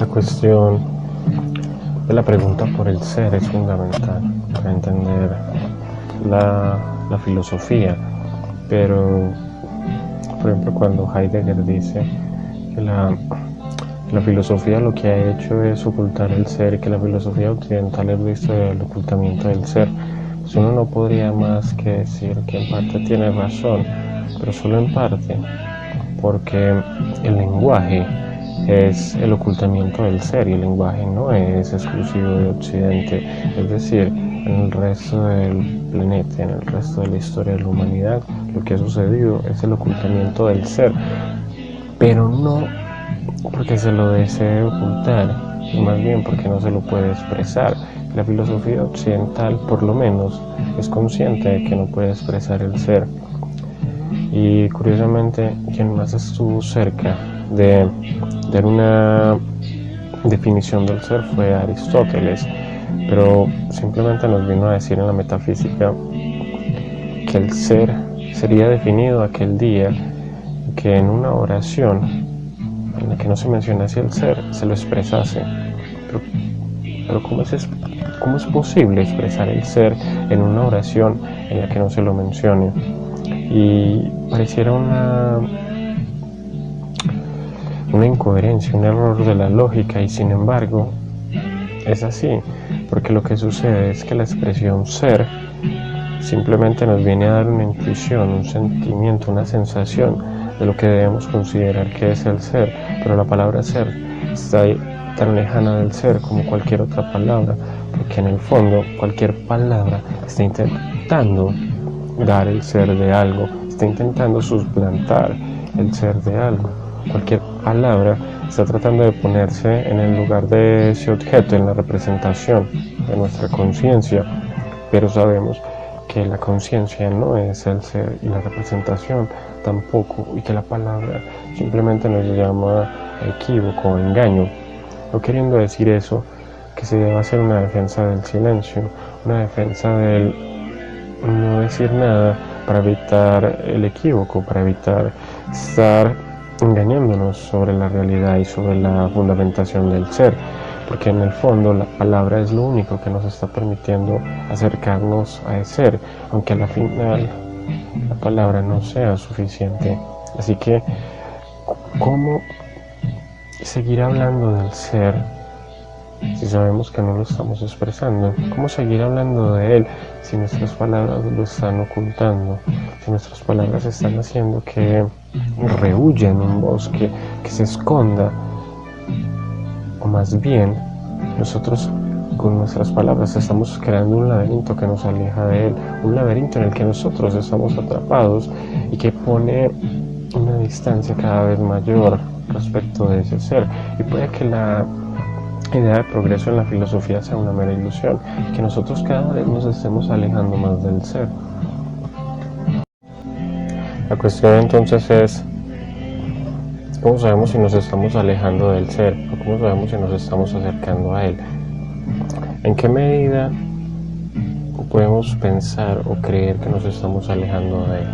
La cuestión de la pregunta por el ser es fundamental para entender la filosofía, pero por ejemplo cuando Heidegger dice que la filosofía lo que ha hecho es ocultar el ser, que la filosofía occidental es la historia del ocultamiento del ser, pues uno no podría más que decir que en parte tiene razón, pero solo en parte, porque el lenguaje es el ocultamiento del ser y el lenguaje no es exclusivo de Occidente, es decir, en el resto del planeta, en el resto de la historia de la humanidad, lo que ha sucedido es el ocultamiento del ser, pero no porque se lo desee ocultar, y más bien porque no se lo puede expresar. La filosofía occidental, por lo menos, es consciente de que no puede expresar el ser. Y curiosamente, quien más estuvo cerca de dar una definición del ser fue Aristóteles, pero simplemente nos vino a decir en la metafísica que el ser sería definido aquel día que en una oración en la que no se mencionase el ser, se lo expresase. Pero ¿cómo es posible expresar el ser en una oración en la que no se lo mencione? Y pareciera una incoherencia, un error de la lógica, y sin embargo es así, porque lo que sucede es que la expresión ser simplemente nos viene a dar una intuición, un sentimiento, una sensación de lo que debemos considerar que es el ser, pero la palabra ser está tan lejana del ser como cualquier otra palabra, porque en el fondo cualquier palabra está intentando dar el ser de algo, está intentando suplantar el ser de algo. Cualquier palabra está tratando de ponerse en el lugar de ese objeto, en la representación de nuestra conciencia, pero sabemos que la conciencia no es el ser y la representación tampoco, y que la palabra simplemente nos llama equívoco o engaño. No queriendo decir eso, que se debe hacer una defensa del silencio, una defensa del no decir nada para evitar el equívoco, para evitar estar engañándonos sobre la realidad y sobre la fundamentación del ser, porque en el fondo la palabra es lo único que nos está permitiendo acercarnos a ese ser, aunque a la final la palabra no sea suficiente. Así que, ¿cómo seguir hablando del ser si sabemos que no lo estamos expresando? ¿Cómo seguir hablando de él si nuestras palabras lo están ocultando? Si nuestras palabras están haciendo que rehuya en un bosque, que se esconda, o más bien nosotros con nuestras palabras estamos creando un laberinto que nos aleja de él, un laberinto en el que nosotros estamos atrapados y que pone una distancia cada vez mayor respecto de ese ser. Y puede que la idea de progreso en la filosofía sea una mera ilusión, que nosotros cada vez nos estemos alejando más del ser. La cuestión entonces es, ¿cómo sabemos si nos estamos alejando del ser? ¿O cómo sabemos si nos estamos acercando a él? ¿En qué medida podemos pensar o creer que nos estamos alejando de él?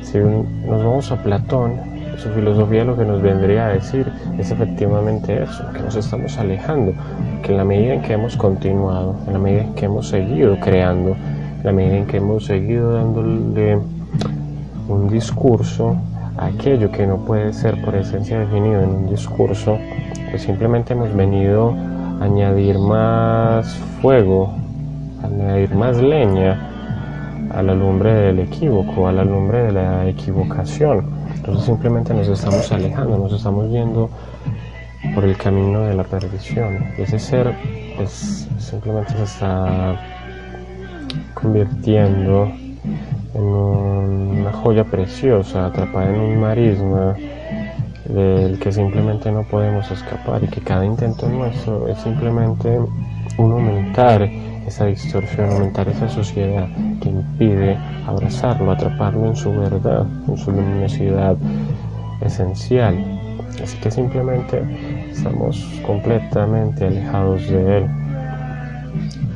Si nos vamos a Platón, su filosofía lo que nos vendría a decir es efectivamente eso, que nos estamos alejando, que en la medida en que hemos continuado, en la medida en que hemos seguido creando, en la medida en que hemos seguido dándole un discurso a aquello que no puede ser por esencia definido en un discurso, pues simplemente hemos venido a añadir más fuego, a añadir más leña a la lumbre del equívoco, a la lumbre de la equivocación. Entonces simplemente nos estamos alejando, nos estamos yendo por el camino de la perdición. Y ese ser pues, simplemente se está convirtiendo en una joya preciosa, atrapada en un marisma del que simplemente no podemos escapar, y que cada intento nuestro es simplemente aumentar esa distorsión, aumentar esa sociedad que impide abrazarlo, atraparlo en su verdad, en su luminosidad esencial. Así que simplemente estamos completamente alejados de él.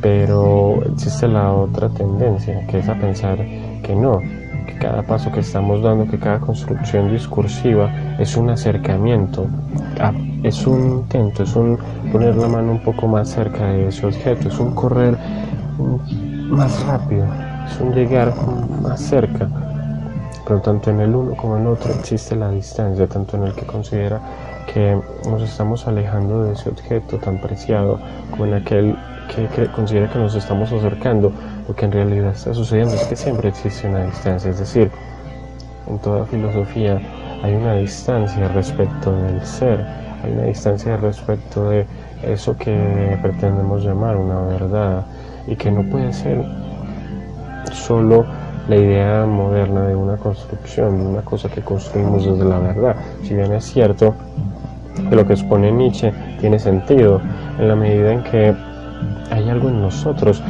Pero existe la otra tendencia, que es a pensar que no, que cada paso que estamos dando, que cada construcción discursiva es un acercamiento, es un intento, es un poner la mano un poco más cerca de ese objeto, es un correr más rápido, es un llegar más cerca. Pero tanto en el uno como en el otro existe la distancia, tanto en el que considera que nos estamos alejando de ese objeto tan preciado, como en aquel que considera que nos estamos acercando. Lo que en realidad está sucediendo es que siempre existe una distancia, es decir, en toda filosofía hay una distancia respecto del ser, hay una distancia respecto de eso que pretendemos llamar una verdad, y que no puede ser solo la idea moderna de una construcción, de una cosa que construimos desde la verdad. Si bien es cierto que lo que expone Nietzsche tiene sentido en la medida en que hay algo en nosotros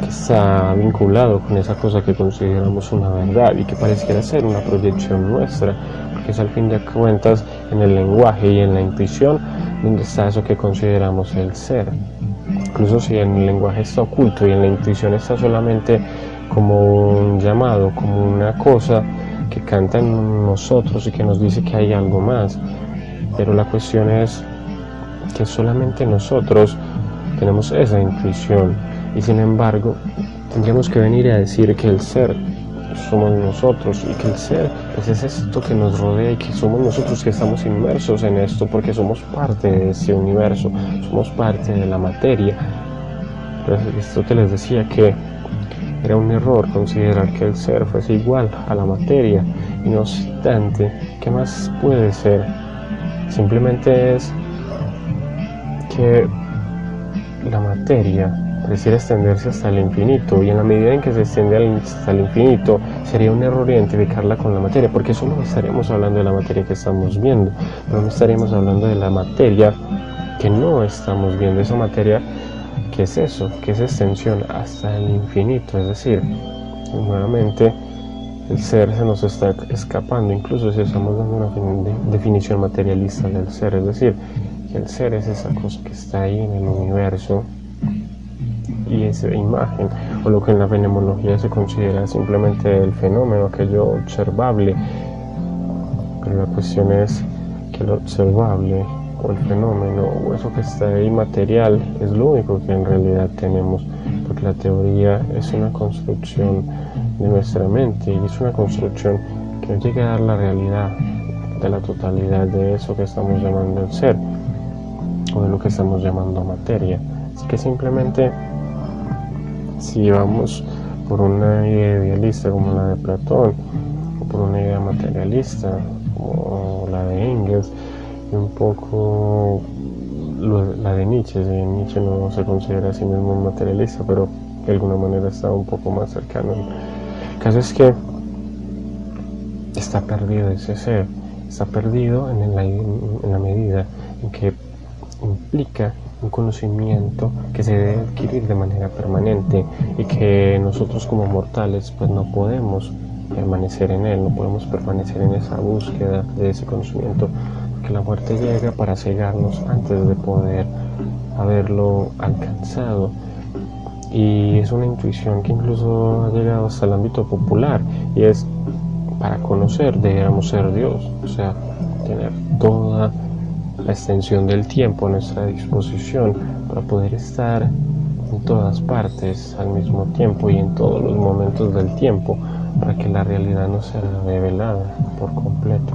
que está vinculado con esa cosa que consideramos una verdad y que pareciera ser una proyección nuestra, porque es al fin de cuentas en el lenguaje y en la intuición donde está eso que consideramos el ser. Incluso si en el lenguaje está oculto y en la intuición está solamente como un llamado, como una cosa que canta en nosotros y que nos dice que hay algo más. Pero la cuestión es que solamente nosotros tenemos esa intuición, y sin embargo tendríamos que venir a decir que el ser somos nosotros, y que el ser pues es esto que nos rodea, y que somos nosotros que estamos inmersos en esto porque somos parte de ese universo, somos parte de la materia. Entonces Aristóteles decía que era un error considerar que el ser fuese igual a la materia, y no obstante, ¿qué más puede ser? Simplemente es que la materia pareciera extenderse hasta el infinito, y en la medida en que se extiende hasta el infinito sería un error identificarla con la materia, porque solo estaríamos hablando de la materia que estamos viendo, pero no estaríamos hablando de la materia que no estamos viendo, esa materia que es eso, que es extensión hasta el infinito. Es decir, nuevamente el ser se nos está escapando, incluso si estamos dando una definición materialista del ser, es decir, que el ser es esa cosa que está ahí en el universo, y esa imagen, o lo que en la fenomenología se considera simplemente el fenómeno, aquello observable. Pero la cuestión es que lo observable, o el fenómeno, o eso que está ahí material, es lo único que en realidad tenemos, porque la teoría es una construcción de nuestra mente, y es una construcción que no llega a dar la realidad de la totalidad de eso que estamos llamando el ser, o de lo que estamos llamando materia. Así que simplemente, si vamos por una idea idealista como la de Platón, o por una idea materialista como la de Engels, y un poco la de Nietzsche, si Nietzsche no se considera a sí mismo un materialista, pero de alguna manera está un poco más cercano. El caso es que está perdido ese ser, está perdido en la medida en que implica un conocimiento que se debe adquirir de manera permanente, y que nosotros como mortales pues no podemos permanecer en él, no podemos permanecer en esa búsqueda de ese conocimiento, porque la muerte llega para cegarnos antes de poder haberlo alcanzado. Y es una intuición que incluso ha llegado hasta el ámbito popular, y es: para conocer deberíamos ser Dios, o sea, tener toda la extensión del tiempo a nuestra disposición para poder estar en todas partes al mismo tiempo y en todos los momentos del tiempo, para que la realidad no sea revelada por completo.